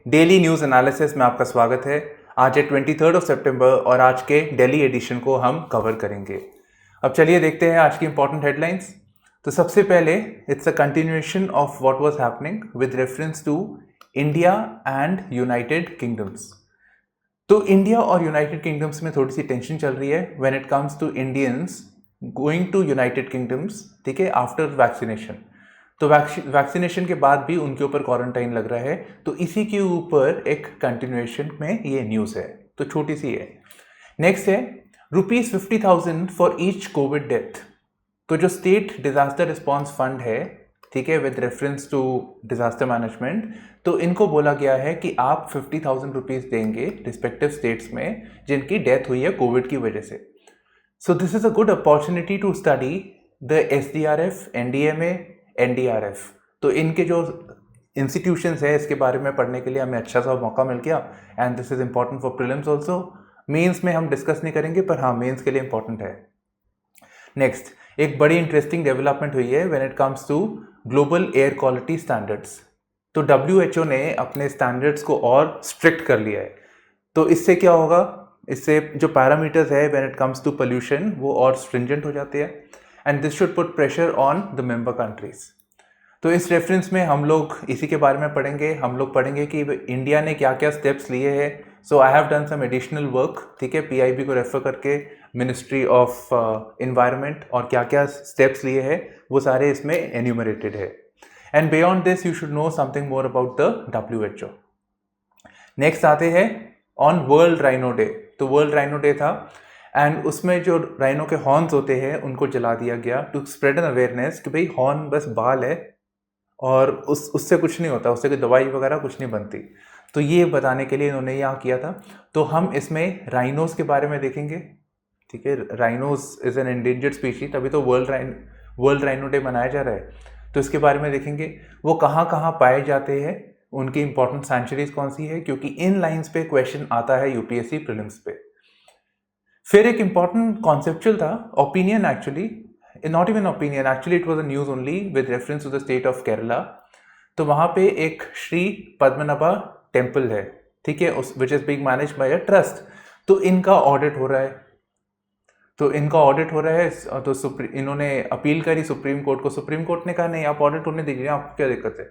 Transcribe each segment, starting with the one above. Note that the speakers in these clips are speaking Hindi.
डेली न्यूज़ एनालिसिस में आपका स्वागत है। आज है 23 सितंबर और आज के दिल्ली एडिशन को हम कवर करेंगे। अब चलिए देखते हैं आज की इंपॉर्टेंट हेडलाइंस। तो सबसे पहले it's a continuation of what was happening with reference to India and United Kingdoms. तो इंडिया और यूनाइटेड किंगडम्स में थोड़ी सी टेंशन चल रही है when it comes to Indians going to United Kingdoms, ठीक है, आफ्टर वैक्सीनेशन। तो वैक्सीनेशन के बाद भी उनके ऊपर क्वारंटाइन लग रहा है, तो इसी के ऊपर एक कंटिन्यूएशन में ये न्यूज़ है, तो छोटी सी है। नेक्स्ट है ₹50,000 फॉर ईच कोविड डेथ। तो जो स्टेट डिजास्टर रिस्पॉन्स फंड है, ठीक है, with reference to disaster management, तो इनको बोला गया है कि आप 50,000 रुपीज देंगे रिस्पेक्टिव स्टेट्स में जिनकी डेथ हुई है कोविड की वजह से। So this is a good opportunity to study the SDRF, NDMA, NDRF। तो इनके जो इंस्टीट्यूशंस है इसके बारे में पढ़ने के लिए हमें अच्छा सा मौका मिल गया, and this is important for prelims also. Mains में हम डिस्कस नहीं करेंगे, पर हाँ, मेंस के लिए इंपॉर्टेंट है। नेक्स्ट, एक बड़ी इंटरेस्टिंग डेवलपमेंट हुई है when it comes to global air quality standards. तो WHO ने अपने स्टैंडर्ड्स को और स्ट्रिक्ट कर लिया है। तो इससे क्या होगा, इससे जो पैरामीटर्स है when it comes to pollution वो और स्ट्रिंजेंट हो जाते हैं, and this should put pressure on the member countries. तो इस रेफरेंस में हम लोग इसी के बारे में पढ़ेंगे। हम लोग पढ़ेंगे कि इंडिया ने क्या क्या स्टेप्स लिए हैं। So I have done some additional work, ठीक है, PIB को रेफर करके मिनिस्ट्री ऑफ इन्वायरमेंट और क्या क्या स्टेप्स लिए हैं वो सारे इसमें एन्यूमरेटेड है। And beyond this you should know something more about the WHO। Next आते हैं ऑन वर्ल्ड राइनो डे। तो वर्ल्ड राइनो डे था, एंड उसमें जो राइनो के हॉर्न्स होते हैं उनको जला दिया गया टू स्प्रेड एन अवेयरनेस कि भाई हॉर्न बस बाल है और उससे कुछ नहीं होता, उससे कोई दवाई वगैरह कुछ नहीं बनती। तो ये बताने के लिए इन्होंने यहाँ किया था। तो हम इसमें राइनोज के बारे में देखेंगे, ठीक है। Rhinos is an endangered species, तभी तो वर्ल्ड राइनो डे मनाया जा रहा है। तो इसके बारे में देखेंगे वो कहाँ कहाँ पाए जाते हैं, उनकी इंपॉर्टेंट सेंचुरीज कौन सी है, क्योंकि इन लाइंस पे क्वेश्चन आता है UPSC प्रीलिम्स पे। फिर एक इंपॉर्टेंट कॉन्सेप्चुअल था, opinion actually, not even opinion, actually it was a news only with reference to the state of Kerala. तो वहां पे एक श्री पद्मनाभा टेम्पल है, ठीक है, उस which is being managed by a trust. तो इनका ऑडिट हो रहा है, तो इन्होंने अपील करी सुप्रीम कोर्ट को। सुप्रीम कोर्ट ने कहा नहीं, आप ऑडिट होने दीजिए, आपको क्या दिक्कत है।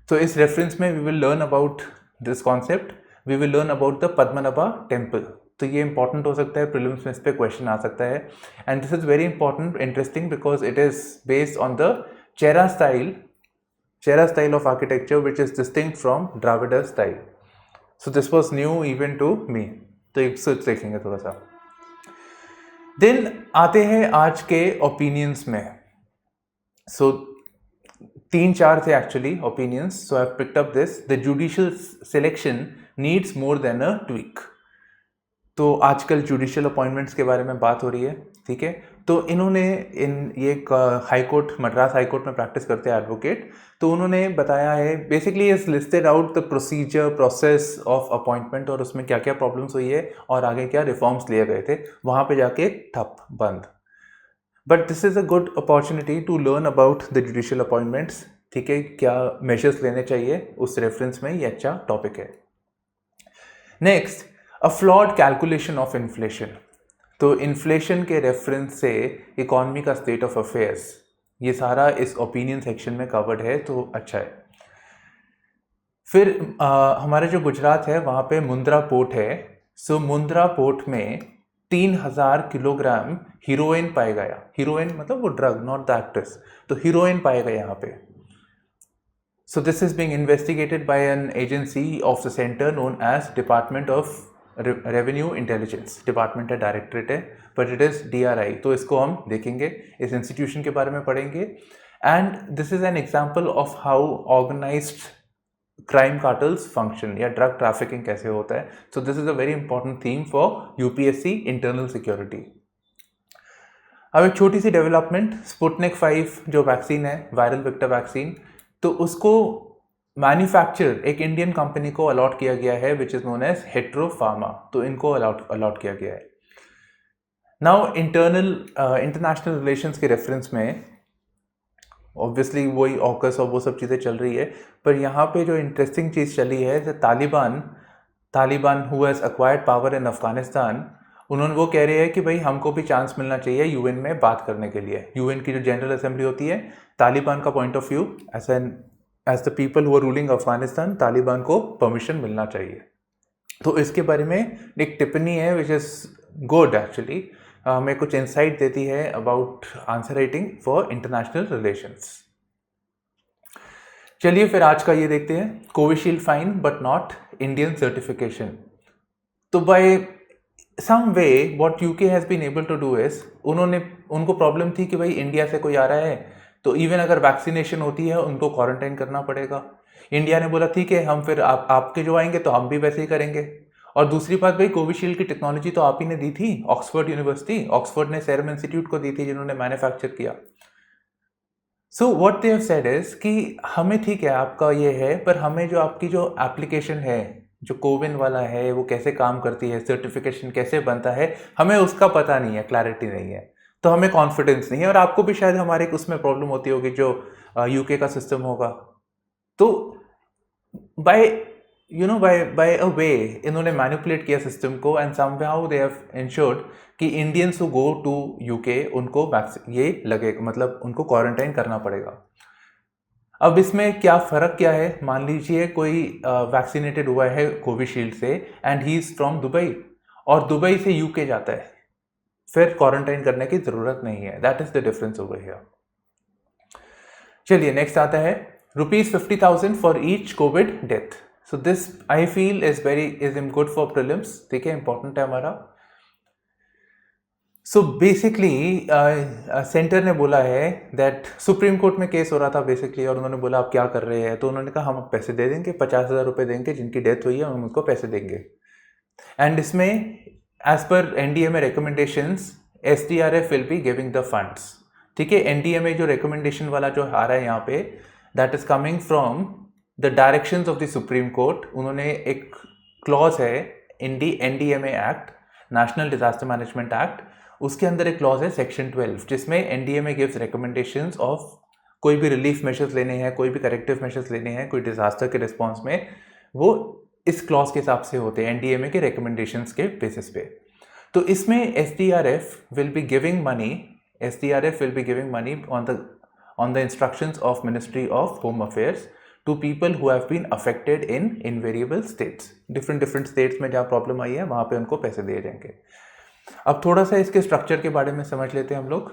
तो इस रेफरेंस में we will learn about this concept, we will learn about the Padmanabha temple. तो ये इंपॉर्टेंट हो सकता है, प्रीलिम्स में इस पे क्वेश्चन आ सकता है, and this is very important, interesting, because it is based on the Chera style of architecture which is distinct from Dravida style. So this was new even to me. तो इससे देखेंगे थोड़ा सा। देन आते हैं आज के ओपिनियंस में। सो 3-4 थे actually opinions, so I have picked up this. The judicial selection needs more than a tweak. तो आजकल जुडिशियल अपॉइंटमेंट्स के बारे में बात हो रही है, ठीक है। तो इन्होंने ये high court, Madras high court में प्रैक्टिस करते हैं एडवोकेट। तो उन्होंने बताया है, basically is listed out the process of appointment और उसमें क्या क्या प्रॉब्लम्स हुई है और आगे क्या रिफॉर्म्स लिए गए थे, वहां पे जाके ठप बंद। But this is a good opportunity to learn about the judicial appointments, ठीक है, क्या मेजर्स लेने चाहिए, उस रेफरेंस में ये अच्छा टॉपिक है। Next, a flawed calculation of inflation. तो इन्फ्लेशन के रेफरेंस से इकोनॉमी का स्टेट ऑफ अफेयर्स, ये सारा इस ओपिनियन सेक्शन में कवर्ड है, तो अच्छा है। फिर हमारे जो गुजरात है वहाँ पे मुंद्रा पोर्ट है। सो मुंद्रा पोर्ट में 3,000 किलोग्राम हीरोइन पाया गया। हीरोइन मतलब वो ड्रग, नॉट द एक्ट्रेस। तो हीरोइन पाया गया यहाँ पे। So this is being investigated by an agency of the center known as Department of Revenue Intelligence। Department है, डायरेक्टरेट है, बट इट इज DRI। तो इसको हम देखेंगे, इस इंस्टीट्यूशन के बारे में पढ़ेंगे, and this is an example of how organised crime cartels function, या ड्रग ट्रैफिकिंग कैसे होता है। So this is a very important theme for UPSC internal security. अब एक छोटी सी डेवलपमेंट, स्पुतनिक 5 जो वैक्सीन है, वायरल वेक्टर वैक्सीन, तो उसको मैन्युफैक्चर एक इंडियन कंपनी को अलॉट किया गया है which is known as Hetero Pharma. तो इनको अलॉट किया गया है। नाउ इंटरनेशनल रिलेशंस के रेफरेंस में ऑब्वियसली वही ऑकस और वो सब चीज़ें चल रही है, पर यहाँ पे जो इंटरेस्टिंग चीज़ चली है जो Taliban who has acquired power in Afghanistan, उन्होंने वो कह रहे हैं कि भाई हमको भी चांस मिलना चाहिए यूएन में बात करने के लिए। यूएन की जो जनरल असेंबली होती है, तालिबान का point of view as the people who are ruling Afghanistan, Taliban को परमिशन मिलना चाहिए। तो इसके बारे में एक टिप्पणी है विच इज़ गुड एक्चुअली, हमें कुछ इंसाइट देती है about answer writing for international relations. चलिए फिर आज का ये देखते हैं, Covishield fine but not Indian certification. तो by some way what UK has been able to do is, उनको प्रॉब्लम थी कि भाई इंडिया से कोई आ रहा है तो इवन अगर वैक्सीनेशन होती है उनको क्वारंटाइन करना पड़ेगा। इंडिया ने बोला ठीक है, हम फिर आपके जो आएंगे तो हम भी वैसे ही करेंगे। और दूसरी बात भाई, कोविशील्ड की टेक्नोलॉजी तो आप ही ने दी थी, ऑक्सफोर्ड यूनिवर्सिटी, ऑक्सफोर्ड ने सेरम इंस्टीट्यूट को दी थी जिन्होंने मैन्युफैक्चर किया। So what they have said is कि हमें ठीक है आपका ये है, पर हमें जो आपकी जो एप्लीकेशन है जो कोविन वाला है वो कैसे काम करती है, सर्टिफिकेशन कैसे बनता है, हमें उसका पता नहीं है, क्लैरिटी नहीं है, तो हमें कॉन्फिडेंस नहीं है। और आपको भी शायद हमारे उसमें प्रॉब्लम होती होगी जो यूके का सिस्टम होगा। तो बाय बाय अ वे इन्होंने मैनिपुलेट किया सिस्टम को and somehow they have insured कि Indians who go to UK उनको ये लगेगा, मतलब उनको क्वारंटाइन करना पड़ेगा। अब इसमें क्या फ़र्क क्या है, मान लीजिए कोई वैक्सीनेटेड हुआ है कोविशील्ड से and he is from Dubai और दुबई से यूके जाता है, फिर क्वारंटाइन करने की ज़रूरत नहीं है। That is the difference over here. चलिए नेक्स्ट आता है ₹50,000 for each Covid death. So this I feel is good for prelims, ठीक है, इंपॉर्टेंट है हमारा। सो बेसिकली सेंटर ने बोला है दैट सुप्रीम कोर्ट में केस हो रहा था बेसिकली, और उन्होंने बोला आप क्या कर रहे हैं, तो उन्होंने कहा हम पैसे दे देंगे, 50,000 रुपये देंगे, जिनकी डेथ हुई है हम उनको पैसे देंगे। एंड इसमें as per NDMA recommendations SDRF will be giving the funds, ठीक है। एनडीएमए जो रिकमेंडेशन वाला जो आ रहा है यहाँ पे, that is coming from the directions of the supreme court. उन्होंने एक क्लॉज है NDMA act, national disaster management act, उसके अंदर एक क्लॉज है सेक्शन 12 जिसमें एनडीएमए गिव्स रिकमेंडेशंस ऑफ कोई भी रिलीफ मेजर्स लेने हैं, कोई भी करेक्टिव मेजर्स लेने हैं कोई डिजास्टर के रिस्पॉन्स में, वो इस क्लॉज के हिसाब से होते हैं एनडीएमए के रिकमेंडेशंस के बेसिस पे। तो इसमें SDRF will be giving money on the instructions of Ministry of Home Affairs to people who have been affected in variable states. different states में जहाँ प्रॉब्लम आई है वहाँ पे उनको पैसे दिए जाएंगे। अब थोड़ा सा इसके स्ट्रक्चर के बारे में समझ लेते हैं हम लोग।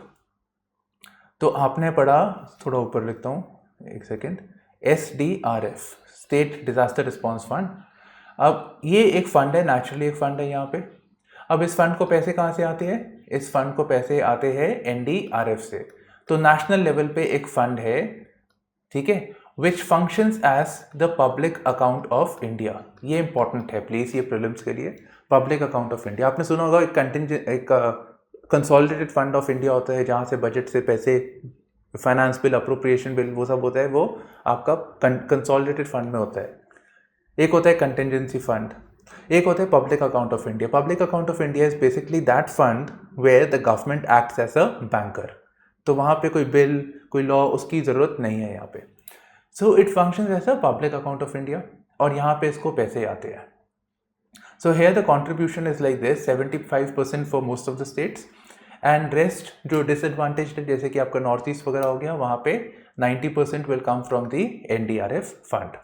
तो आपने पढ़ा, थोड़ा ऊपर लिखता हूँ एक second, SDRF, state disaster response fund. अब ये एक फंड है, नेचुरली एक फंड है यहाँ पे। अब इस फंड को पैसे कहाँ से आते हैं? इस फंड को पैसे आते हैं NDRF से। तो नेशनल लेवल पे एक फंड है, ठीक है, which functions as the public account of India. ये इंपॉर्टेंट है प्लीज, ये प्रीलिम्स के लिए। पब्लिक अकाउंट ऑफ इंडिया आपने सुना होगा, एक कंसोलिडेटेड फंड ऑफ इंडिया होता है जहाँ से बजट से पैसे, फाइनेंस बिल, अप्रोप्रिएशन बिल, वो सब होता है, वो आपका कंसोलिडेटेड फंड में होता है। एक होता है कंटिजेंसी फंड, एक होता है public account of India. Public account of India is basically that fund where the government acts as a banker. तो वहाँ पे कोई बिल, कोई लॉ, उसकी ज़रूरत नहीं है यहाँ पे। So it functions as a public account of India, और यहाँ पे इसको पैसे आते हैं। So here the contribution is like this, 75% for most of the states and rest जो डिसएडवांटेज है, जैसे कि आपका नॉर्थ ईस्ट वगैरह हो गया, वहाँ पे 90% will come from the NDRF fund.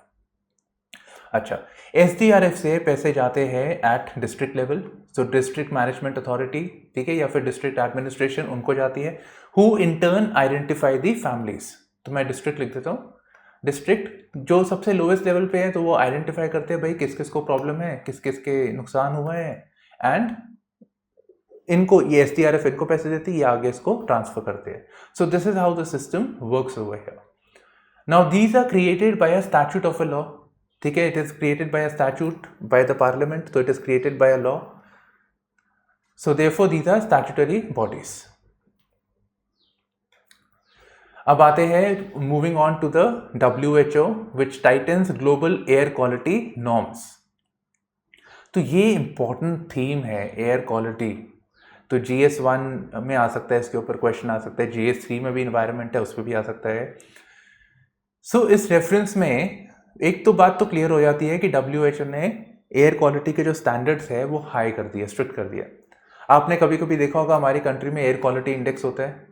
अच्छा, SDRF से पैसे जाते हैं at district level, so district management authority, ठीक है, या फिर डिस्ट्रिक्ट एडमिनिस्ट्रेशन, उनको जाती है, who in turn identify the families. तो मैं डिस्ट्रिक्ट लिख देता हूँ। डिस्ट्रिक्ट जो सबसे लोएस्ट लेवल पे है, तो वो आइडेंटिफाई करते हैं भाई किस किस को प्रॉब्लम है, किस किस के नुकसान हुआ है, एंड इनको ये SDRF इनको पैसे देती है, ये आगे इसको ट्रांसफर करते हैं। So this is how the system works over here. Now these are created by a statute of a law, ठीक है, it is created by a statute by the parliament, तो it is created by a law, so therefore these are statutory bodies. अब आते हैं, moving on to the WHO which tightens global air quality norms. तो ये इंपॉर्टेंट थीम है एयर क्वालिटी। तो GS1 में आ सकता है, इसके ऊपर क्वेश्चन आ सकता है, GS3 में भी इन्वायरमेंट है, उस पर भी आ सकता है। सो इस रेफरेंस में एक तो बात तो क्लियर हो जाती है कि WHO ने एयर क्वालिटी के जो स्टैंडर्ड्स है वो हाई कर दिया, स्ट्रिक्ट कर दिया। आपने कभी कभी देखा होगा हमारी कंट्री में एयर क्वालिटी इंडेक्स होता है।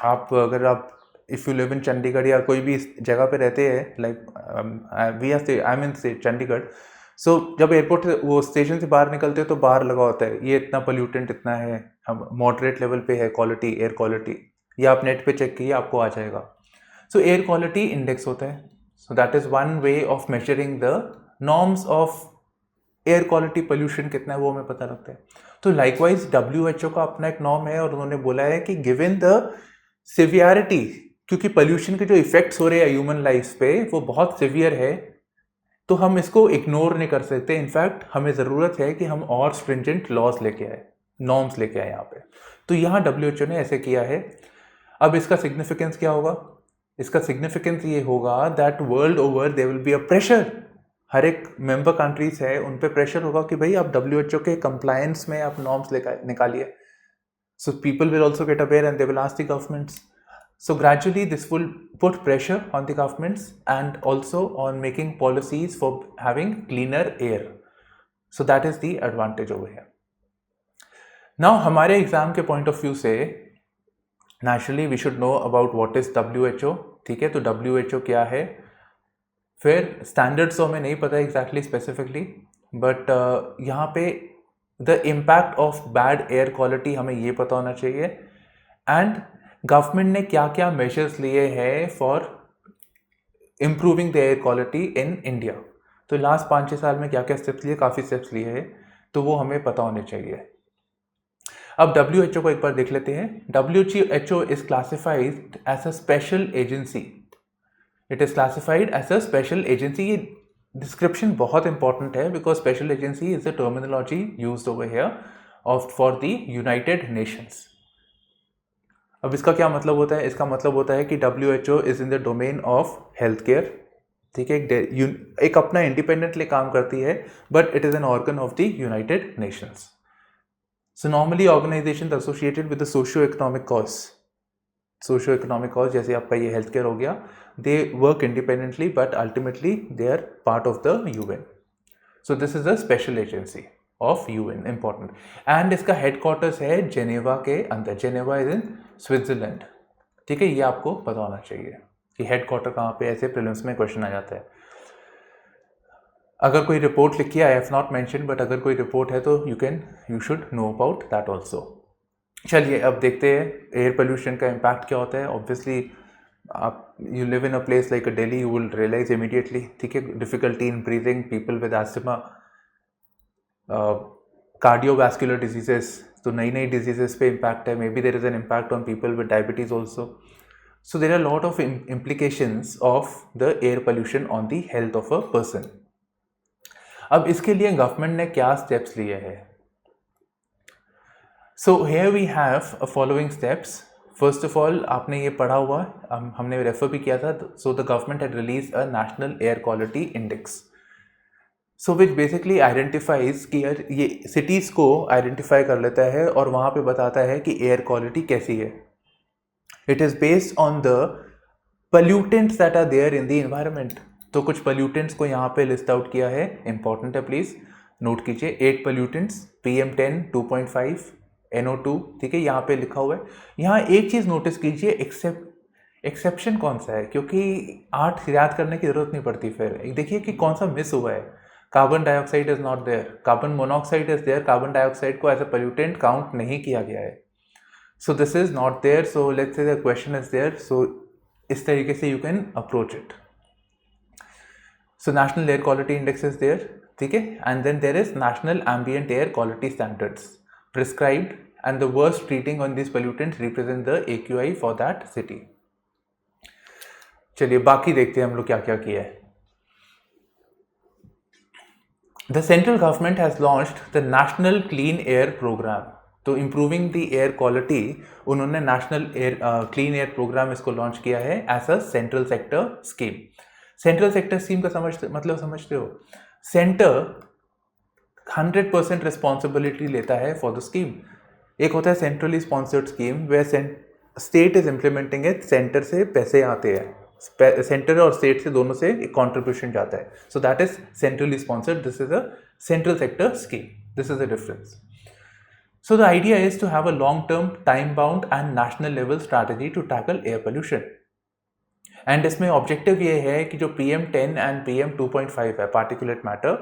अगर आप if you live in Chandigarh या कोई भी जगह पे रहते हैं, like we are I mean से चंडीगढ़, सो जब एयरपोर्ट वो स्टेशन से बाहर निकलते हो तो बाहर लगा होता है ये इतना पोल्यूटेंट इतना है, हम मॉडरेट लेवल पे है क्वालिटी, एयर क्वालिटी, या आप नेट पे चेक कीजिए आपको आ जाएगा। सो एयर क्वालिटी इंडेक्स होता है। So that is one way of measuring the norms of air quality, pollution कितना है वो हमें पता लगता है। तो लाइकवाइज WHO का अपना एक नॉर्म है और उन्होंने बोला है कि गिवन द सिवियरिटी, क्योंकि पोल्यूशन के जो इफेक्ट्स हो रहे हैं ह्यूमन लाइफ पे वो बहुत सिवियर है, तो हम इसको इग्नोर नहीं कर सकते। इनफैक्ट हमें ज़रूरत है कि हम और स्ट्रिंजेंट लॉज लेके आए, नॉर्म्स लेके आए यहाँ पे। तो यहाँ WHO ने ऐसे किया है। अब इसका सिग्निफिकेंस क्या होगा? इसका सिग्निफिकेंस ये होगा that world over there will be a pressure, हर एक मेंबर कंट्रीज है उन पे प्रेशर होगा कि भाई आप WHO के कंप्लायंस में आप नॉर्म्स निकालिए। So people will also get aware and they will ask the governments. So gradually this will put pressure on the governments and also on making policies for having cleaner air. So that is the advantage over here. Now हमारे एग्जाम के पॉइंट ऑफ व्यू से naturally we should know about what is WHO. ठीक है, तो WHO क्या है, फिर स्टैंडर्ड्स तो हमें नहीं पता एग्जैक्टली स्पेसिफिकली, बट यहाँ पे the impact of bad air quality हमें ये पता होना चाहिए, एंड गवर्नमेंट ने क्या क्या मेजर्स लिए हैं for improving the air quality in India. तो लास्ट 5-6 साल में क्या क्या स्टेप्स लिए, काफ़ी स्टेप्स लिए हैं, तो वो हमें पता होने चाहिए। अब WHO को एक बार देख लेते हैं। WHO is classified as a special agency. It is classified as a special agency. ये डिस्क्रिप्शन बहुत इंपॉर्टेंट है because special agency is the terminology used over here of for the United Nations. अब इसका क्या मतलब होता है? इसका मतलब होता है कि WHO is in the domain of health care. ठीक है, एक अपना इंडिपेंडेंटली काम करती है, but it is an organ of the United Nations. So normally organisation associated with the socio economic cause, जैसे आपका ये हेल्थ केयर हो गया, they work independently but ultimately they are part of the UN. So this is a special agency of UN, important. And इसका हेडक्वार्टर्स है जेनेवा के अंदर। Geneva is in Switzerland. ठीक है, ये आपको पता होना चाहिए कि हेडक्वार्टर कहाँ पे, ऐसे प्रीलिम्स में क्वेश्चन आ जाता है। अगर कोई रिपोर्ट लिखी है, I have not mention, but अगर कोई रिपोर्ट है तो you should know about that also. चलिए अब देखते हैं एयर पोल्यूशन का इम्पैक्ट क्या होता है। ऑब्वियसली आप you live in a place like a Delhi, you will realise immediately. ठीक है, difficulty in breathing, people with asthma, cardiovascular diseases, तो नई नई डिजीजेस पे इम्पैक्ट है। Maybe there is an impact on people with diabetes also. So there are lot of implications of the air pollution on the health of a person. अब इसके लिए गवर्नमेंट ने क्या स्टेप्स लिए हैं? So hair we have following steps. First of all, आपने ये पढ़ा हुआ, हमने रेफर भी किया था। So the government had release a national air quality index, so which basically identifies कि ये सिटीज़ को आइडेंटिफाई कर लेता है और वहाँ पे बताता है कि एयर क्वालिटी कैसी है। It is based on the pollutants that are there in the environment. तो कुछ pollutants को यहाँ पे लिस्ट आउट किया है, इंपॉर्टेंट है, प्लीज नोट कीजिए। 8 pollutants, PM10, 2.5, NO2। ठीक है, यहाँ पे लिखा हुआ है। यहाँ एक चीज़ नोटिस कीजिए, एक्सेप्शन कौन सा है, क्योंकि 8 याद करने की जरूरत नहीं पड़ती। फिर देखिए कि कौन सा मिस हुआ है। Carbon dioxide is not there, carbon monoxide is there. Carbon dioxide को एज अ पोल्यूटेंट काउंट नहीं किया गया है, so this is not there. So let's say the question is there. So इस तरीके से you can approach it. So national air quality index is there, ठीक है, and then there is national ambient air quality standards prescribed, and the worst rating on this pollutants represent the AQI for that city. चलिए बाकी देखते हैं हम लोग क्या क्या किया है। The central government has launched the National Clean Air Program. तो इम्प्रूविंग द एयर क्वालिटी, उन्होंने national air clean air programme इसको लॉन्च किया है as a central sector scheme. Central sector scheme का समझते हो? सेंटर 100% रिस्पॉन्सिबिलिटी लेता है फॉर द स्कीम। एक होता है centrally sponsored scheme way state is implementing it, centre से पैसे आते हैं, सेंटर और स्टेट से दोनों से एक कॉन्ट्रीब्यूशन जाता है, so that is centrally sponsored, this is a central sector scheme. This is the difference. So the idea is to have a long-term, time-bound and national level strategy to tackle air pollution. And इसमें ऑब्जेक्टिव ये है कि जो PM10 एंड PM2.5 है particulate matter,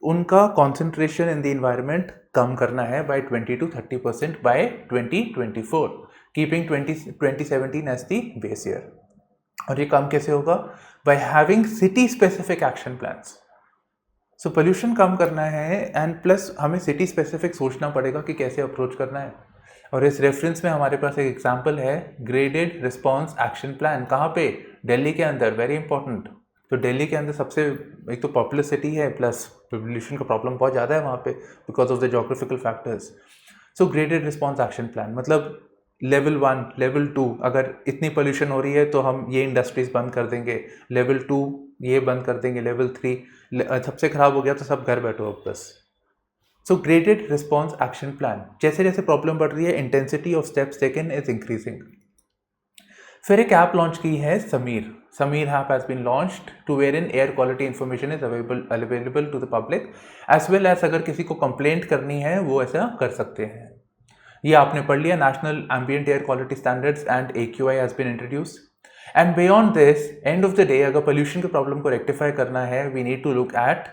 उनका concentration in the environment कम करना है by 20 to 30% by 2024, keeping 2017 as the base year. और ये कम कैसे होगा? By having city-specific action plans. So pollution कम करना है एंड प्लस हमें सिटी स्पेसिफिक सोचना पड़ेगा कि कैसे अप्रोच करना है। और इस रेफरेंस में हमारे पास एक एग्जांपल है ग्रेडेड रिस्पांस एक्शन प्लान। कहाँ पे? दिल्ली के अंदर, वेरी इंपॉर्टेंट। तो दिल्ली के अंदर सबसे एक तो पॉपुलस सिटी है, प्लस पोल्यूशन का प्रॉब्लम बहुत ज़्यादा है वहाँ पे because of the geographical factors. So graded response action plan मतलब लेवल 1, लेवल 2, अगर इतनी पोल्यूशन हो रही है तो हम ये इंडस्ट्रीज बंद कर देंगे, लेवल 2 ये बंद कर देंगे, लेवल 3 सबसे खराब हो गया तो सब घर बैठो अब बस। So graded response action plan, जैसे जैसे प्रॉब्लम बढ़ रही है intensity of steps taken is increasing. फिर एक ऐप लॉन्च की है Sameer app has been launched to where in air quality information is available to the public as well as अगर किसी को कंप्लेंट करनी है वो ऐसा कर सकते हैं। ये आपने पढ़ लिया, national ambient air quality standards and AQI has been introduced. And beyond this, end of the day अगर पोल्यूशन के प्रॉब्लम को रेक्टिफाई करना है we need to look at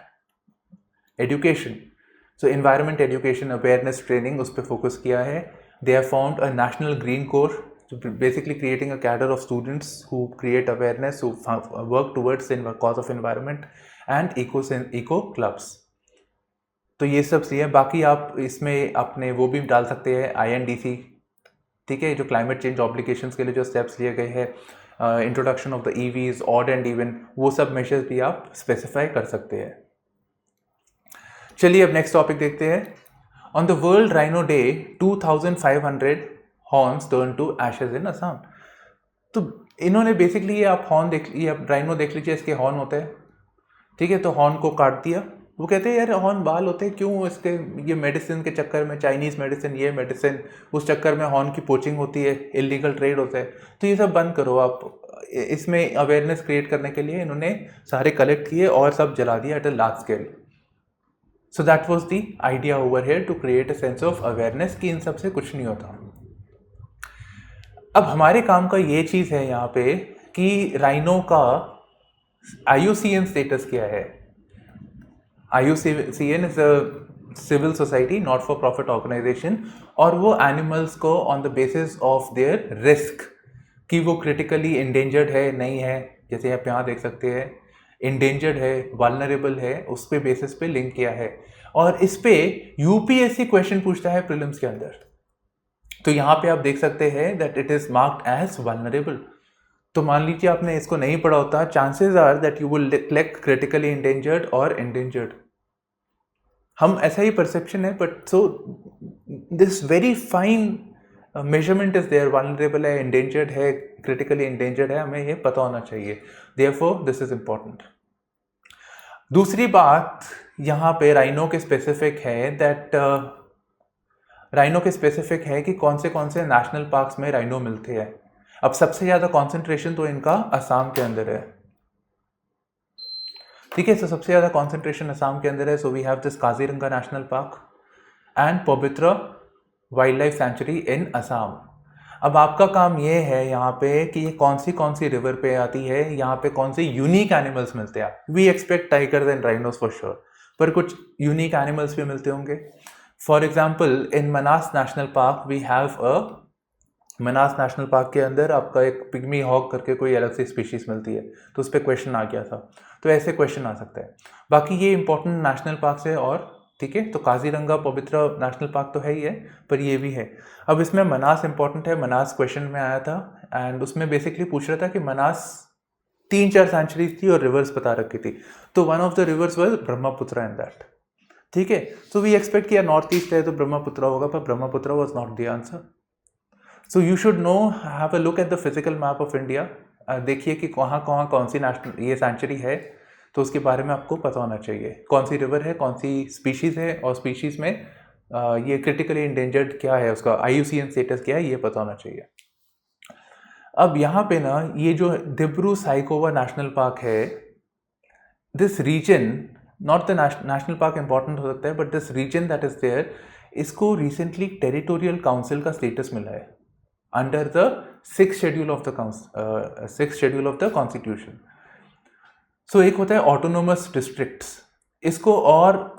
education. So environment education awareness training उस पर फोकस किया है। They have found a national green corps, basically creating a cadre of students who create awareness, who work towards the cause of environment and eco clubs. तो ये सब चीज़ें, बाकी आप इसमें अपने वो भी डाल सकते हैं INDC, ठीक है, जो क्लाइमेट चेंज ऑब्लिगेशंस के लिए जो स्टेप्स लिए गए हैं, introduction of the EVs, odd and even, वो सब मेजर्स भी आप स्पेसिफाई कर सकते हैं। चलिए अब नेक्स्ट टॉपिक देखते हैं। On the world rhino day 2500 horns turn to ashes in Assam. तो इन्होंने बेसिकली ये आप हॉर्न देख, ये आप राइनो देख लीजिए, इसके हॉर्न होते हैं, ठीक है, तो हॉर्न को काट दिया। वो कहते हैं यार हॉर्न बाल होते हैं क्यों, इसके ये मेडिसिन के चक्कर में, चाइनीज़ मेडिसिन, ये मेडिसिन, उस चक्कर में हॉर्न की पोचिंग होती है, इलीगल ट्रेड होता है, तो ये सब बंद करो आप। इसमें अवेयरनेस क्रिएट करने के लिए इन्होंने सारे कलेक्ट किए और सब जला दिया at a large scale. So that was the idea over here, to create a sense of awareness कि इन सब से कुछ नहीं होता। अब हमारे काम का ये चीज़ है यहाँ पे कि राइनो का IUCN स्टेटस क्या है। IUCN is a civil society, not for profit organisation, और वो एनिमल्स को on the basis of their risk कि वो क्रिटिकली इंडेंजर्ड है नहीं है, जैसे आप यहाँ देख सकते हैं, इंडेंजर्ड है, वल्नरेबल है, उस पे बेसिस पे लिंक किया है। और इस पे UPSC क्वेश्चन पूछता है प्रीलिम्स के अंदर, तो यहाँ पे आप देख सकते हैं that it is marked as vulnerable. तो मान लीजिए आपने इसको नहीं पढ़ा होता, chances are that you will click critically endangered और इंडेंजर्ड। हम ऐसा ही परसेप्शन है, but so this very fine measurement is there, vulnerable है, इंडेंजर्ड है, क्रिटिकली इंडेंजर्ड है, हमें ये पता होना चाहिए। Therefore this is important. दूसरी बात यहाँ पे राइनो के स्पेसिफिक है दैट राइनो के स्पेसिफिक है कि कौन से नेशनल पार्क्स में राइनो मिलते हैं। अब सबसे ज़्यादा कॉन्सेंट्रेशन तो इनका असम के अंदर है, ठीक है, तो सबसे ज़्यादा कॉन्सेंट्रेशन असम के अंदर है। So we have this Kaziranga national park and Pobitora wildlife sanctuary in Assam. अब आपका काम ये है यहाँ पे कि ये कौन सी रिवर पे आती है, यहाँ पे कौन से यूनिक एनिमल्स मिलते हैं। We expect tigers and rhinos for sure, पर कुछ यूनिक एनिमल्स भी मिलते होंगे। For example in Manas national park we have a, Manas national park के अंदर आपका एक पिग्मी हॉक करके कोई अलग सी स्पीशीज मिलती है, तो उस पर क्वेश्चन आ गया था, तो ऐसे क्वेश्चन आ सकता है। बाकी ये इंपॉर्टेंट नेशनल पार्क है, और ठीक है, तो काजीरंगा पवित्रा नेशनल पार्क तो है ही है, पर ये भी है। अब इसमें मनास इंपॉर्टेंट है, मनास क्वेश्चन में आया था एंड उसमें बेसिकली पूछ रहा था कि मनास 3-4 सेंचुरीज थी और रिवर्स बता रखी थी, तो one of the reverse was Brahmaputra in that, ठीक है। सो वी एक्सपेक्ट किया नॉर्थ ईस्ट है तो ब्रह्मपुत्र होगा, पर Brahmaputra was not the answer. So you should know, have a look at the physical map of India, देखिए कि कौन सी नेशनल ये सेंचुरी है, तो उसके बारे में आपको पता होना चाहिए, कौन सी रिवर है, कौन सी स्पीशीज़ है, और स्पीशीज़ में ये क्रिटिकली इंडेंजर्ड क्या है, उसका IUCN स्टेटस क्या है, ये पता होना चाहिए। अब यहाँ पे ना ये जो दिब्रू साइखोवा नेशनल पार्क है, this region, not the national park important हो सकता है, but this region that is there, इसको रिसेंटली टेरिटोरियल काउंसिल का स्टेटस मिला है under the 6th schedule of the constitution. So एक होता है ऑटोनोमस डिस्ट्रिक्ट्स, इसको और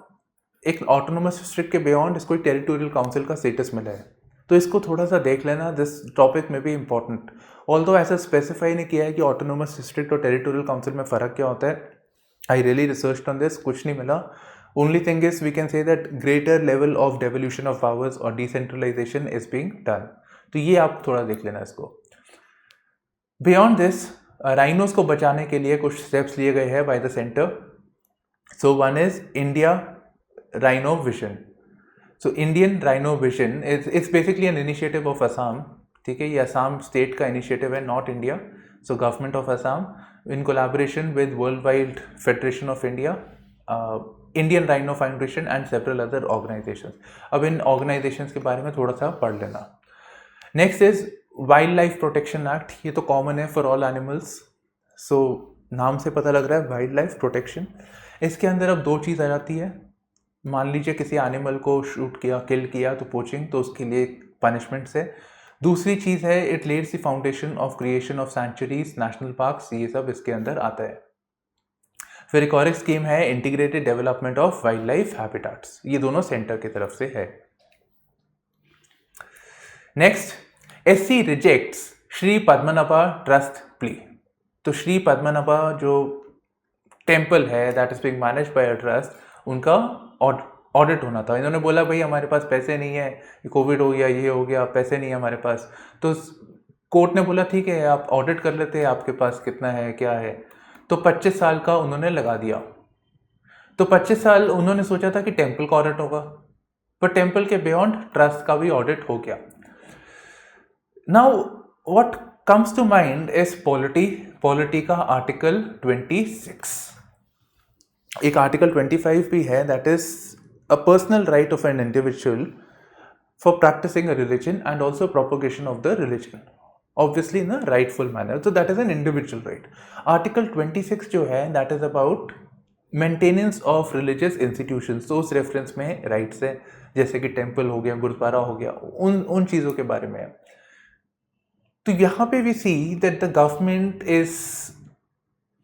एक ऑटोनोमस डिस्ट्रिक्ट के बियॉन्ड इसको टेरिटोरियल काउंसिल का स्टेटस मिला है। तो इसको थोड़ा सा देख लेना, दिस टॉपिक में भी इंपॉर्टेंट। ऑल्दो ऐसा स्पेसिफाई नहीं किया है कि ऑटोनोमस डिस्ट्रिक्ट और टेरिटोरियल काउंसिल में फ़र्क क्या होता है। I really research on this, कुछ नहीं मिला। Only thing is we can say that greater level of devolution of powers और डिसेंट्रलाइजेशन इज बीइंग डन। तो ये आप थोड़ा देख लेना इसको। बियॉन्ड दिस, राइनोस को बचाने के लिए कुछ स्टेप्स लिए गए हैं by the centre. So one is India rhino vision. So Indian rhino vision it's basically an initiative of Assam, ठीक है, ये असम स्टेट का इनिशिएटिव है, not India. So government of Assam in collaboration with world wide federation of India, Indian rhino foundation and several other organisations. अब इन ऑर्गेनाइजेशंस के बारे में थोड़ा सा पढ़ लेना। Next is wild life protection act, ये तो कॉमन है फॉर ऑल एनिमल्स। सो नाम से पता लग रहा है वाइल्ड लाइफ प्रोटेक्शन। इसके अंदर अब दो चीज़ आ जाती है। मान लीजिए किसी एनिमल को शूट किया, किल किया, तो पोचिंग, तो उसके लिए पनिशमेंट्स है। दूसरी चीज़ है it leads the foundation of creation of sanctuaries, national parks, ये सब इसके अंदर आता है। फिर एक और एक स्कीम है integrated development of wild life habitats, ये दोनों सेंटर की तरफ से है। Next, SC rejects Shri Padmanabha trust plea. तो श्री पद्मनाभा जो टेम्पल है that is being managed by a trust, उनका ऑडिट होना था। इन्होंने बोला भाई हमारे पास पैसे नहीं है, कोविड हो गया, ये हो गया, पैसे नहीं है हमारे पास। तो कोर्ट ने बोला ठीक है आप ऑडिट कर लेते हैं, आपके पास कितना है क्या है। तो 25 साल का उन्होंने लगा दिया। तो 25 साल उन्होंने सोचा था कि टेम्पल का ऑडिट होगा, पर टेम्पल के बियॉन्ड ट्रस्ट का भी ऑडिट हो गया। Now what comes to mind is polity का आर्टिकल 26। एक आर्टिकल 25 भी है, that is a personal right of an individual for practising a religion and also propagation of the religion, obviously in a rightful manner. तो that is an individual right. Article 26 जो है that is about maintenance of religious institutions. तो उस रेफरेंस में राइट्स है, जैसे कि टेम्पल हो गया, गुरुद्वारा हो गया, उन चीज़ों के बारे में है। तो यहाँ पे we see that the government is,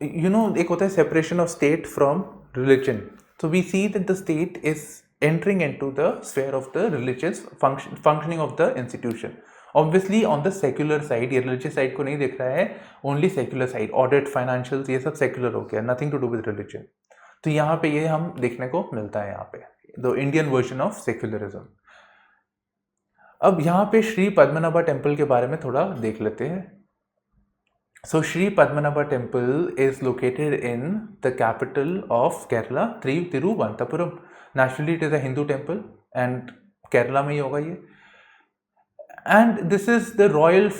एक होता है separation of state from religion. So we see that the state is entering into the sphere of the religious functioning of the institution. Obviously on the secular side, ये religious side को नहीं देख रहा है, only secular side, audit, financials, ये सब secular हो गया, nothing to do with religion. तो यहाँ पे ये हम देखने को मिलता है, यहाँ पे the Indian version of secularism. अब यहाँ पे श्री पद्मनाभा टेम्पल के बारे में थोड़ा देख लेते हैं। So Sri Padmanabha Temple is located in the capital of Kerala, Thiruvananthapuram. Naturally it is a Hindu temple and Kerala में ही होगा ये। And this is the royal,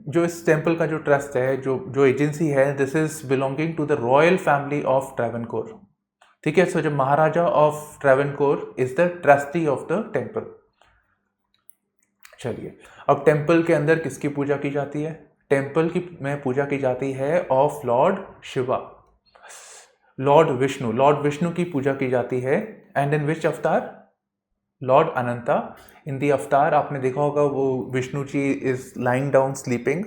जो इस टेम्पल का जो ट्रस्ट है, जो एजेंसी है, this is belonging to the royal family of Travancore. ठीक है, so जो महाराजा of Travancore is the trustee of the temple. चलिए, अब टेम्पल के अंदर किसकी पूजा की जाती है? टेम्पल की में पूजा की जाती है of Lord Shiva, Lord Vishnu की पूजा की जाती है। एंड इन विच अवतार? लॉर्ड अनंता। इन दी अवतार आपने देखा होगा, वो Vishnu ji is lying down sleeping,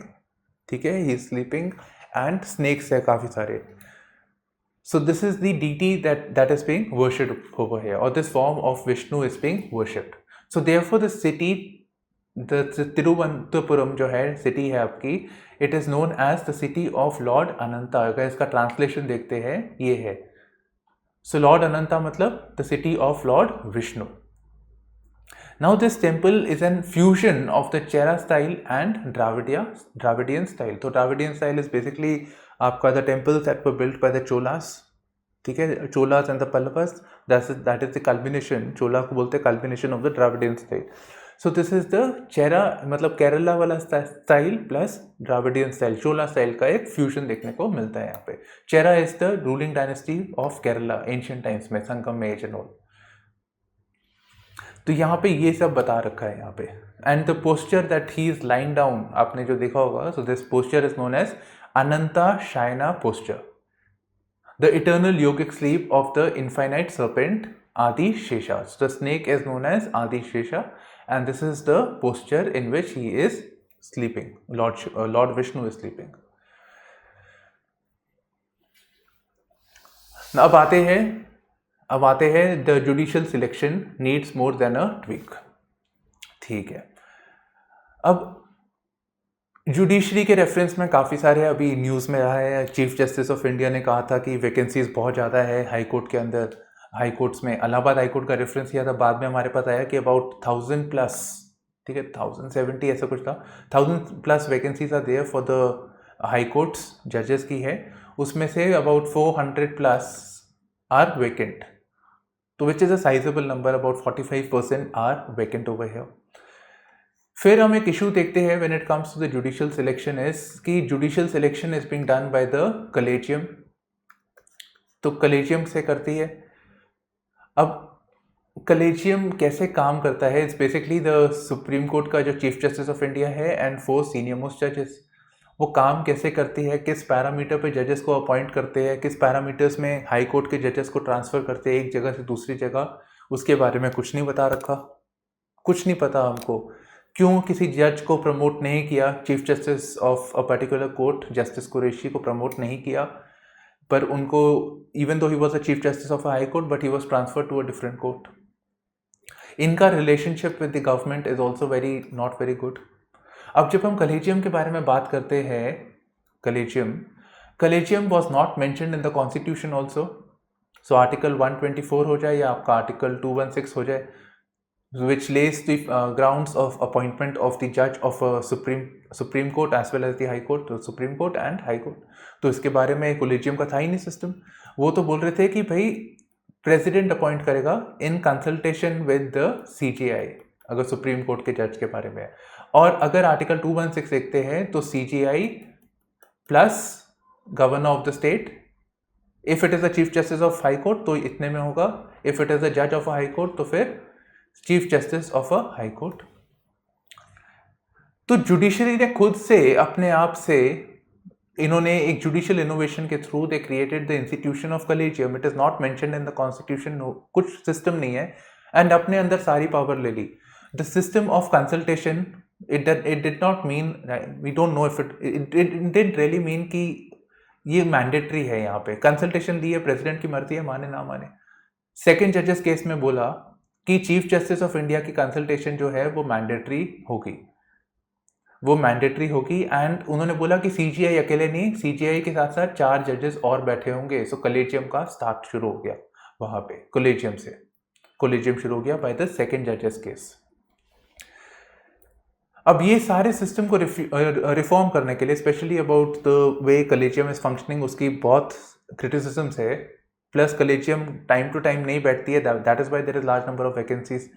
ठीक है, he is sleeping and snakes है काफी सारे। So this is the deity that is being worshipped over here, और this form of Vishnu is being worshipped. So therefore the city, Thiruvananthapuram जो है सिटी है आपकी, it is known as the city of lord Ananta. अगर इसका ट्रांसलेशन देखते हैं ये है, सो लॉर्ड अनंता मतलब the city of lord Vishnu. Now this temple is an fusion of the Chera style and Dravidian style. तो द्राविडियन स्टाइल इज बेसिकली आपका the temples that were built by the Cholas, ठीक है, Cholas and the Pallavas, that is the combination, Chola को बोलते हैं combination of the Dravidian style. So this is the Chera, मतलब केरला वाला style plus Dravidian style, Chola style का एक फ्यूजन देखने को मिलता है यहाँ पे। Chera is the ruling dynasty of Kerala ancient times में, संगम एज एंड ऑल। तो यहाँ पे ये सब बता रखा है यहाँ पे। And the posture that he is lying down, आपने जो देखा होगा, so this posture is known as Ananta Shayana posture, the eternal yogic sleep of the infinite serpent Adi Shesha. The snake is known as Adi Shesha, and this is the posture in which he is sleeping. Lord Vishnu is sleeping. Now अब आते हैं the judicial selection needs more than a tweak. ठीक है, अब जुडिशरी के रेफरेंस में काफ़ी सारे अभी न्यूज़ में रहा है। चीफ जस्टिस ऑफ इंडिया ने कहा था कि वैकेंसीज बहुत ज़्यादा है हाई कोर्ट के अंदर। हाई कोर्ट्स में इलाहाबाद हाई कोर्ट का रेफरेंस किया था, बाद में हमारे पास आया कि अबाउट 1000+, ठीक है, 1070 ऐसा कुछ था, 1000+ vacancies are there for the high courts जजेस की है, उसमें से अबाउट 400+ आर वैकेंट, तो which is a sizeable number, about 45% are vacant over here. फिर हम एक इशू देखते हैं when it comes to the judicial selection is कि judicial selection is being done by the collegium, तो कलेजियम से करती है। अब कलेजियम कैसे काम करता है, it's basically the supreme court का जो चीफ जस्टिस ऑफ इंडिया है एंड 4 सीनियर मोस्ट जजेस, वो काम कैसे करती है, किस पैरामीटर पे जजेस को अपॉइंट करते हैं, किस पैरामीटर्स में हाई कोर्ट के जजेस को ट्रांसफ़र करते हैं एक जगह से दूसरी जगह, उसके बारे में कुछ नहीं बता रखा, कुछ नहीं पता हमको। क्यों किसी जज को प्रमोट नहीं किया, chief justice of a particular court justice Qureshi को प्रमोट नहीं किया, पर उनको even though he was a chief justice of a high court but he was transfer to a different court. इनका relationship with the government is also not very good. अब जब हम कलेजियम के बारे में बात करते हैं, collegium was not mentioned in the constitution also, so article 124 हो जाए या आपका आर्टिकल 216 हो जाए, which lays the grounds of appointment of the judge of a Supreme Court as well as the High Court, तो Supreme Court and High Court, तो इसके बारे में कोलेजियम का था ही नहीं सिस्टम। वो तो बोल रहे थे कि भाई प्रेसिडेंट अपॉइंट करेगा in consultation with the CJI अगर सुप्रीम कोर्ट के जज के बारे में, और अगर आर्टिकल 216 देखते हैं तो CJI plus governor of the state, if it is the chief justice of high court तो इतने में होगा, इफ इट इज द जज ऑफ हाई कोर्ट तो फिर chief justice of a high court. तो जुडिशरी ने खुद से अपने आप से, इन्होंने एक जुडिशियल इनोवेशन के through they created the institution of collegium, it is not mentioned in the constitution, कुछ सिस्टम नहीं है, एंड अपने अंदर सारी पावर ले ली। The system of consultation, it did not mean, we don't know if it didn't really mean कि ये मैंडेटरी है। यहाँ पे कंसल्टेशन दी है, प्रेसिडेंट की मर्जी है, माने ना माने। सेकेंड जजेस केस में बोला कि चीफ जस्टिस ऑफ इंडिया की कंसल्टेशन जो है वो मैंडेटरी होगी, एंड उन्होंने बोला कि CJI अकेले नहीं, CJI के साथ साथ 4 जजेस और बैठे होंगे। सो कलेजियम का स्टार्ट शुरू हो गया वहां पे, कलेजियम शुरू हो गया बाय द सेकेंड जजेस केस। अब ये सारे सिस्टम को रिफॉर्म करने के लिए, specially about the way collegium is functioning, उसकी बहुत क्रिटिसिजम्स है, plus collegium time to time नहीं बैठती है, that is why there is large number of vacancies.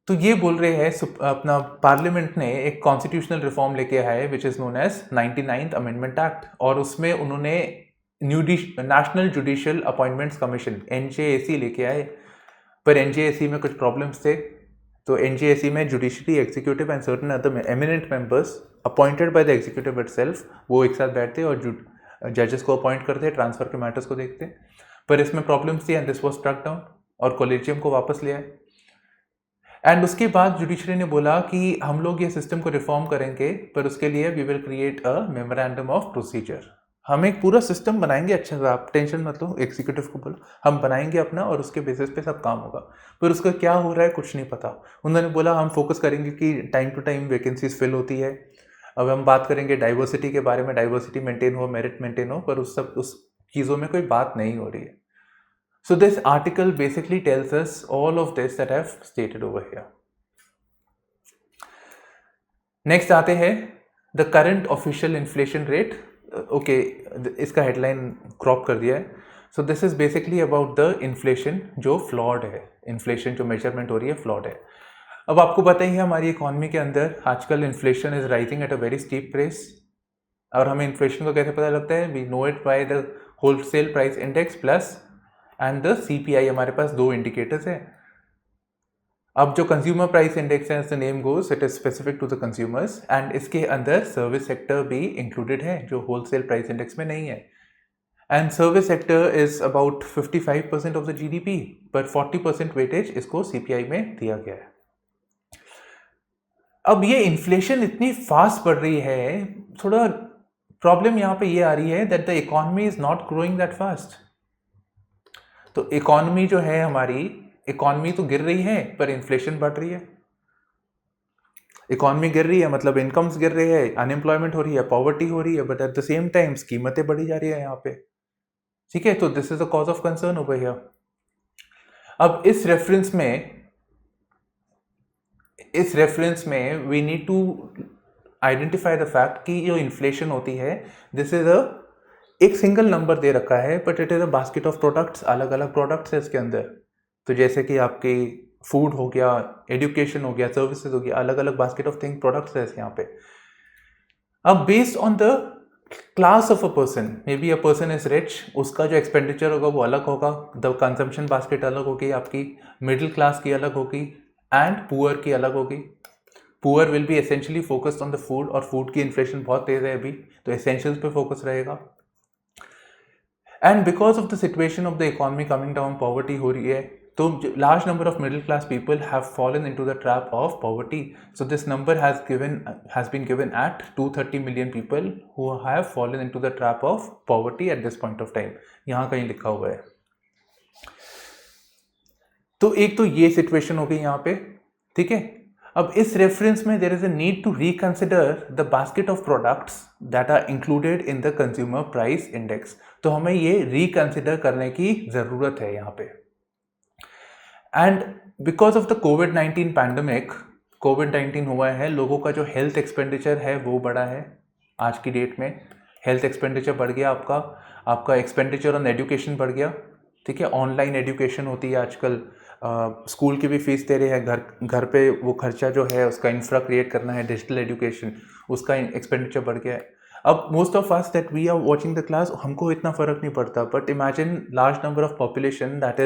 तो ये बोल रहे हैं अपना पार्लियामेंट ने एक कॉन्स्टिट्यूशनल रिफॉर्म लेके आया है which is known as 99th amendment act, और उसमें उन्होंने national judicial appointments commission NJAC लेके आए, पर NJAC में कुछ प्रॉब्लम्स थे, तो NJAC में judiciary, executive and certain other eminent members appointed by the executive itself, वो एक साथ बैठते और जजेस को अपॉइंट करते, ट्रांसफर के मैटर्स को देखते, पर इसमें प्रॉब्लम्स थी and this was struck down और कॉलेजियम को वापस ले आए। एंड उसके बाद जुडिशरी ने बोला कि हम लोग ये सिस्टम को रिफॉर्म करेंगे, पर उसके लिए we will create a memorandum of procedure, हम एक पूरा सिस्टम बनाएंगे, अच्छा सा आप टेंशन मत लो, एग्जीक्यूटिव को बोलो हम बनाएंगे अपना और उसके बेसिस पे सब काम होगा, पर उसका क्या हो रहा है कुछ नहीं पता। उन्होंने बोला हम फोकस करेंगे कि time to time vacancies fill होती है, अब हम बात करेंगे डाइवर्सिटी के बारे में, डाइवर्सिटी मेंटेन हो, मेरिट मेंटेन हो, पर उस चीज़ों में कोई बात नहीं हो रही है। So this article basically tells us all of this that I've stated over here. Next आते हैं the current official inflation rate. Okay, इसका headline crop कर दिया है. So this is basically about the inflation जो flawed है, inflation जो measurement हो रही है flawed है. अब आपको पता ही है हमारी इकोनॉमी के अंदर आजकल inflation is rising at a very steep pace, और हमें inflation को कैसे पता लगता है? We know it by the wholesale price index plus and the CPI, हमारे पास दो इंडिकेटर्स हैं। अब जो कंज्यूमर प्राइस इंडेक्स है, the name goes, it is specific to the consumers, and इसके अंदर सर्विस सेक्टर भी इंक्लूडेड है जो होलसेल प्राइस इंडेक्स में नहीं है. And service sector is about 55% of the GDP, पर 40% वेटेज इसको सीपीआई में दिया गया है. अब ये इन्फ्लेशन इतनी फास्ट बढ़ रही है, थोड़ा प्रॉब्लम यहाँ पे ये आ रही है that the economy is not growing that fast. तो इकोनॉमी जो है हमारी, इकोनॉमी तो गिर रही है पर इन्फ्लेशन बढ़ रही है. इकोनॉमी गिर रही है मतलब इनकम्स गिर रही है, अनएम्प्लॉयमेंट हो रही है, पॉवर्टी हो रही है, but at the same time कीमतें बढ़ी जा रही है यहाँ पे. ठीक है, तो this is the cause of concern over here. अब इस रेफरेंस में we need to identify the fact कि जो इन्फ्लेशन होती है, दिस इज एक सिंगल नंबर दे रखा है, but it is a basket of products. अलग अलग प्रोडक्ट्स है इसके अंदर. तो जैसे कि आपकी फूड हो गया, एजुकेशन हो गया, सर्विसेज हो गया, अलग अलग बास्केट ऑफ थिंग प्रोडक्ट्स है यहाँ पे. अब based on the class of a person, may be a person is rich, उसका जो एक्सपेंडिचर होगा वो अलग होगा, द कंजम्पशन बास्केट अलग होगी आपकी, मिडिल क्लास की अलग होगी, एंड पुअर की अलग होगी. Poor will be essentially focused on the food, और फूड की इन्फ्लेशन बहुत तेज है अभी, तो एसेंशियल्स पे फोकस रहेगा. And because of the situation of the economy coming down, poverty हो रही है, तो large number of middle class people have fallen into the trap of poverty. So this number has been given at 230 million people who have fallen into the trap of poverty at this point of time. यहाँ कहीं लिखा हुआ है. तो एक तो ये सिचुएशन हो गई यहाँ पे. ठीक है, अब इस रेफरेंस में there is a need to reconsider the basket of products that are included in the consumer price index. तो हमें ये रिकंसिडर करने की जरूरत है यहाँ पे. And because of the covid pandemic, कोविड-19 हुआ है, लोगों का जो हेल्थ एक्सपेंडिचर है वो बढ़ा है. आज की डेट में हेल्थ एक्सपेंडिचर बढ़ गया, आपका एक्सपेंडिचर ऑन एजुकेशन बढ़ गया. ठीक है, ऑनलाइन एजुकेशन होती है आजकल, स्कूल की भी फीस दे रहे हैं, घर पे वो खर्चा जो है उसका इंफ्रा क्रिएट करना है, डिजिटल एजुकेशन, उसका एक्सपेंडिचर बढ़ गया है. अब most of us that we are watching the class, हमको इतना फर्क नहीं पड़ता, but imagine large number of population that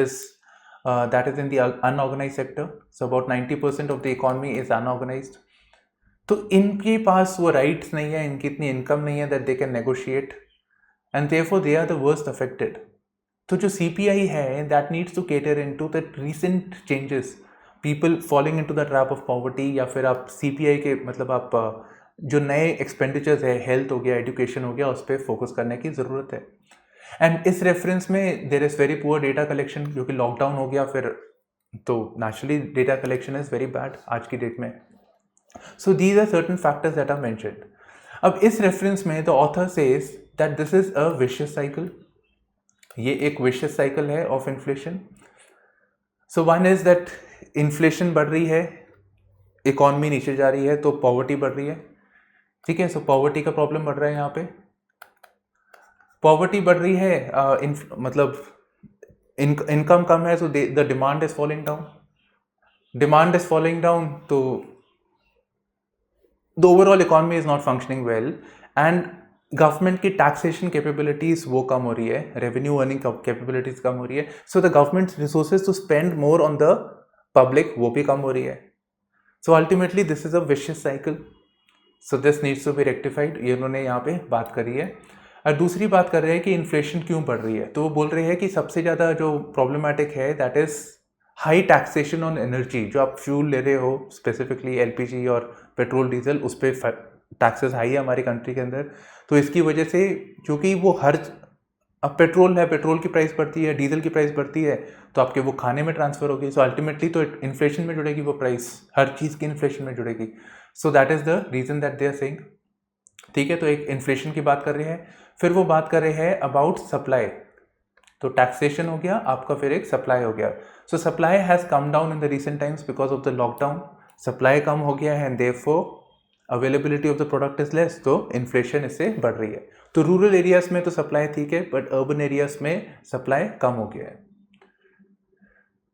is in the unorganized sector. So about 90% of the economy is unorganized. तो इनके पास वो राइट्स नहीं है, इनकी इतनी इनकम नहीं है that they can negotiate, and therefore they are the worst affected. तो जो CPI है that needs to cater into the recent changes, people falling into the trap of poverty, या फिर आप CPI के मतलब आप जो नए एक्सपेंडिचर्स है, हेल्थ हो गया, एजुकेशन हो गया, उस पर फोकस करने की ज़रूरत है. एंड इस रेफरेंस में there is very poor data collection, क्योंकि लॉकडाउन हो गया फिर, तो naturally data collection is very bad आज की डेट में. So these are certain factors that are mentioned. अब इस रेफरेंस में the author says that this is a vicious cycle. ये एक विशियस साइकिल है of inflation. So one is that inflation बढ़ रही है, इकॉनमी नीचे जा रही है, तो पॉवर्टी बढ़ रही है. ठीक है, सो पॉवर्टी का प्रॉब्लम बढ़ रहा है यहाँ पे. पॉवर्टी बढ़ रही है, मतलब इनकम कम है, so the demand is falling down. Demand is falling down, तो the overall economy is not functioning well, and government की टैक्सेशन कैपेबिलिटीज वो कम हो रही है, रेवेन्यू अर्निंग कैपेबिलिटीज कम हो रही है. So the government resources to spend more on the public वो भी कम हो रही है. So ultimately this is a vicious cycle. So this needs to be rectified. ये उन्होंने यहाँ पे बात करी है. और दूसरी बात कर रहे हैं कि इन्फ्लेशन क्यों बढ़ रही है, तो वो बोल रहे हैं कि सबसे ज़्यादा जो प्रॉब्लमेटिक है that is high taxation on energy. जो आप फ्यूल ले रहे हो, स्पेसिफिकली LPG और पेट्रोल डीजल, उस पर टैक्सेस हाई है हमारी कंट्री के अंदर. तो इसकी वजह से, क्योंकि वो अब पेट्रोल है, पेट्रोल की प्राइस बढ़ती है, डीजल की प्राइस बढ़ती है, तो आपके वो खाने में ट्रांसफ़र होगी. सो अल्टीमेटली तो इन्फ्लेशन में जुड़ेगी वो प्राइस, हर चीज़ की इन्फ्लेशन में जुड़ेगी. So that is the reason that they are saying. ठीक है, तो एक इन्फ्लेशन की बात कर रहे हैं. फिर वो बात कर रहे हैं अबाउट सप्लाई. तो टैक्सेशन हो गया आपका, फिर एक सप्लाई हो गया. So supply has come down in the recent times because of the lockdown. Supply कम हो गया है, and therefore availability of the product is less, तो इन्फ्लेशन इससे बढ़ रही है. तो रूरल एरियाज में तो सप्लाई ठीक है, बट अर्बन एरियाज में सप्लाई कम हो गया है.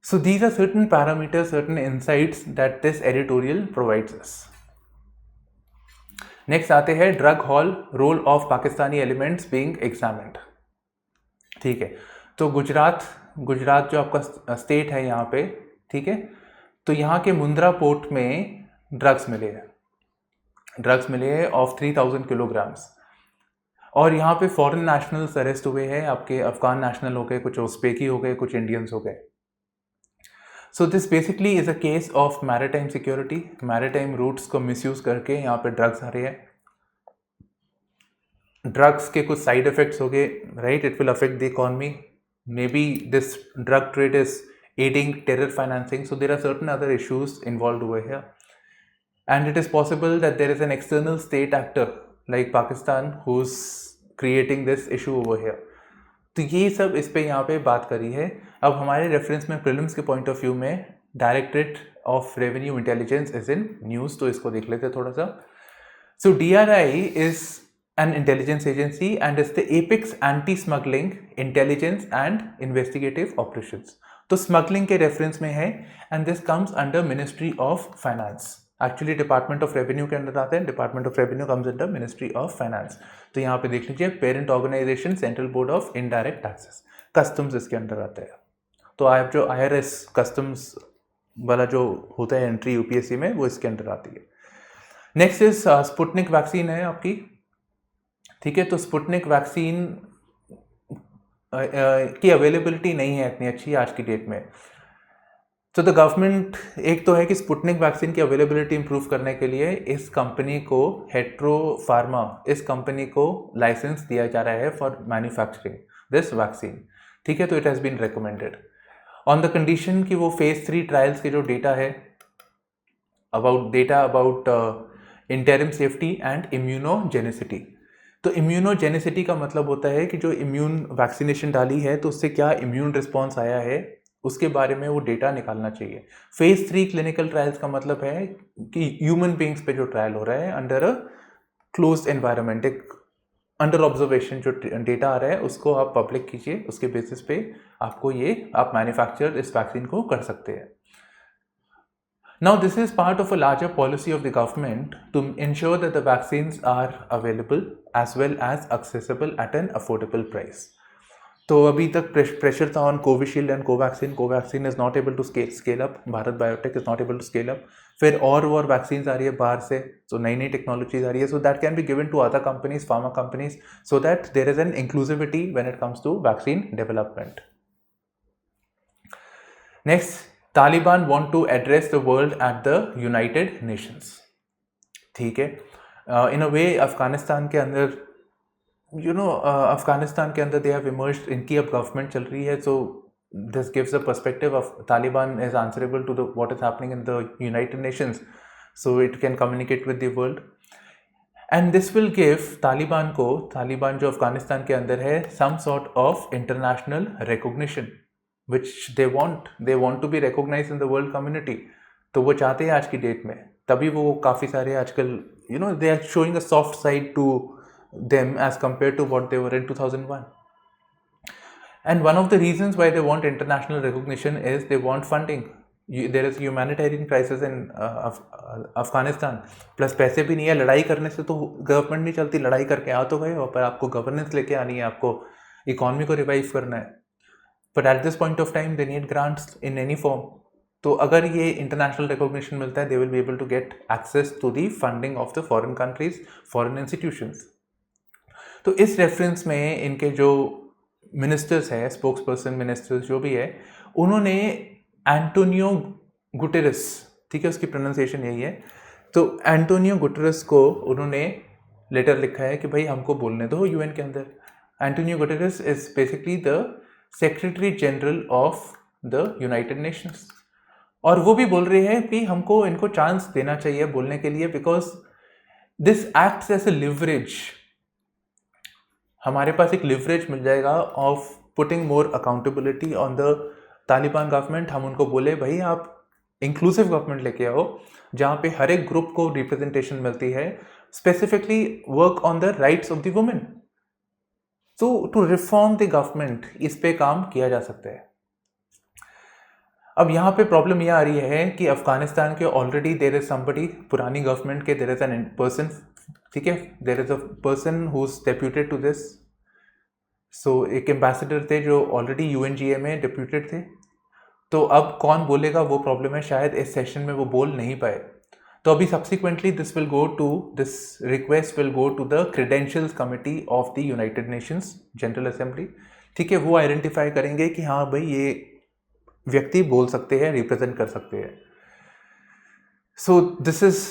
So these are certain parameters, certain insights that this editorial provides us. Next आते हैं drug haul, role of Pakistani elements being examined. ठीक है, तो गुजरात जो आपका स्टेट है यहाँ पे, ठीक है, तो यहाँ के मुंद्रा पोर्ट में ड्रग्स मिले हैं ऑफ 3000 किलोग्राम्स। और यहाँ पे फॉरेन नेशनल्स अरेस्ट हुए हैं, आपके अफगान नेशनल हो गए, कुछ उज़्बेकी हो गए, कुछ इंडियंस हो गए। So this basically is a case of maritime security. Maritime routes को मिसयूज करके यहाँ पे ड्रग्स आ रहे हैं। ड्रग्स के कुछ साइड इफेक्ट्स हो गए, right? It will affect the economy, may be this drug trade is aiding terror financing, so there are certain other issues involved over here, and it is possible that there is an external state actor like Pakistan who's creating this issue over here. तो ये सब इस पे यहाँ पे बात करी है। अब हमारे रेफरेंस में प्रीलिम्स के पॉइंट ऑफ व्यू में directorate of revenue intelligence is in news, तो इसको देख लेते थोड़ा सा। सो DRI is an intelligence agency and is the apex anti-smuggling intelligence and investigative operations. तो स्मगलिंग के रेफरेंस में है and this comes under ministry of finance. Actually department of revenue के अंदर आते हैं, department of revenue comes under ministry of finance. तो यहाँ पे देख लीजिए, parent organization central board of indirect taxes, customs इसके अंडर आते हैं। तो आप जो IRS कस्टम्स वाला जो होता है एंट्री UPSC में, वो इसके अंडर आती है। नेक्स्ट इज स्पुतनिक वैक्सीन है आपकी, ठीक है। तो स्पुतनिक वैक्सीन की अवेलेबिलिटी नहीं है इतनी अच्छी आज की डेट में। तो द गवर्नमेंट, एक तो है कि स्पुतनिक वैक्सीन की अवेलेबिलिटी इंप्रूव करने के लिए इस कंपनी को, हेट्रो फार्मा, इस कंपनी को लाइसेंस दिया जा रहा है फॉर मैन्युफैक्चरिंग दिस वैक्सीन, ठीक है। तो it has been recommended on the condition कि वो फेज 3 ट्रायल्स के जो डेटा है about interim safety and immunogenicity. तो इम्यूनोजेनिसिटी का मतलब होता है कि जो इम्यून वैक्सीनेशन डाली है तो उससे क्या इम्यून रिस्पॉन्स आया है, उसके बारे में वो डेटा निकालना चाहिए। फेज 3 क्लिनिकल ट्रायल्स का मतलब है कि ह्यूमन बींग्स पे जो ट्रायल हो रहा है अंडर अ क्लोज्ड एनवायरनमेंट, एक अंडर ऑब्जर्वेशन जो डेटा आ रहा है उसको आप पब्लिक कीजिए, उसके बेसिस पे आपको आप मैन्युफैक्चर इस वैक्सीन को कर सकते हैं। Now, this is part of a larger policy of the government to ensure that the vaccines are available as well as accessible at an affordable price. तो अभी तक प्रेशर था on Covishield and Covaxin. Covaxin is not able to scale up, Bharat Biotech is not able to scale up. फिर और वैक्सीन आ रही है बाहर से, तो नई नई टेक्नोलॉजीज आ रही है, so that can be given to other companies, pharma companies, so that there is an inclusivity when it comes to vaccine development. Next, Taliban want to address the world at the United Nations, ठीक है। इन अ वे अफगानिस्तान के अंदर अफगानिस्तान के अंदर दे हैव इमर्ज्ड, इनकी अब गवर्नमेंट चल रही है, so this gives a perspective of Taliban is answerable to the what is happening in the United Nations, so it can communicate with the world and this will give Taliban जो अफगानिस्तान के अंदर है, some sort of international recognition which they want to be recognized in the world community। तो वो चाहते हैं आज की डेट में, तभी वो काफ़ी सारे आजकल they are showing a soft side to them as compared to what they were in 2001। and one of the reasons why they want international recognition is they want funding। there is humanitarian crisis in Afghanistan, plus पैसे भी नहीं है। लड़ाई करने से तो गवर्नमेंट नहीं चलती, लड़ाई करके आ तो गए हो, पर आपको गवर्नेंस लेके आनी है, आपको इकोनॉमी को रिवाइव करना है। But at this point of time they need grants in any form। तो अगर ये इंटरनेशनल रिकॉग्निशन मिलता है, they will be able to get access to the funding of the foreign countries, foreign institutions। तो इस रेफरेंस में इनके जो मिनिस्टर्स है, स्पोक्स पर्सन मिनिस्टर्स जो भी है, उन्होंने एंटोनियो गुटेरेस, ठीक है, उसकी प्रोनाउंसिएशन यही है, तो एंटोनियो गुटेरेस को उन्होंने लेटर लिखा है कि भाई हमको बोलने दो UN के अंदर। Antonio Guterres is basically the secretary general of the United Nations, और वो भी बोल रहे हैं कि हमको इनको चांस देना चाहिए बोलने के लिए, because this acts as a leverage. हमारे पास एक लिवरेज मिल जाएगा of putting more accountability on the Taliban government. हम उनको बोले भाई आप इंक्लूसिव गवर्नमेंट लेके आओ, जहाँ पे हर एक ग्रुप को रिप्रेजेंटेशन मिलती है, specifically work on the rights of the women. तो टू रिफॉर्म द गवर्नमेंट, इस पे काम किया जा सकता है। अब यहाँ पे प्रॉब्लम यह आ रही है कि अफगानिस्तान के ऑलरेडी देयर इज समबडी, पुरानी गवर्नमेंट के देयर इज एन पर्सन, ठीक है, there is a person who is deputed to this. So एक एम्बेसडर थे जो ऑलरेडी UNGA में डेप्यूटेड थे, तो अब कौन बोलेगा वो प्रॉब्लम है, शायद इस सेशन में वो बोल नहीं पाए। तो अभी subsequently this request will go to the credentials committee of the United Nations General Assembly. ठीक है, वो आइडेंटिफाई करेंगे कि हाँ भाई ये व्यक्ति बोल सकते हैं, रिप्रेजेंट कर सकते हैं। So this is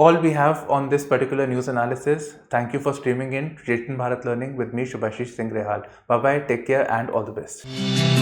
all we have on this particular news analysis. Thank you for streaming in Chetan Bharat Learning with me, Shubhashish Singh Rehal. Bye bye, take care, and all the best.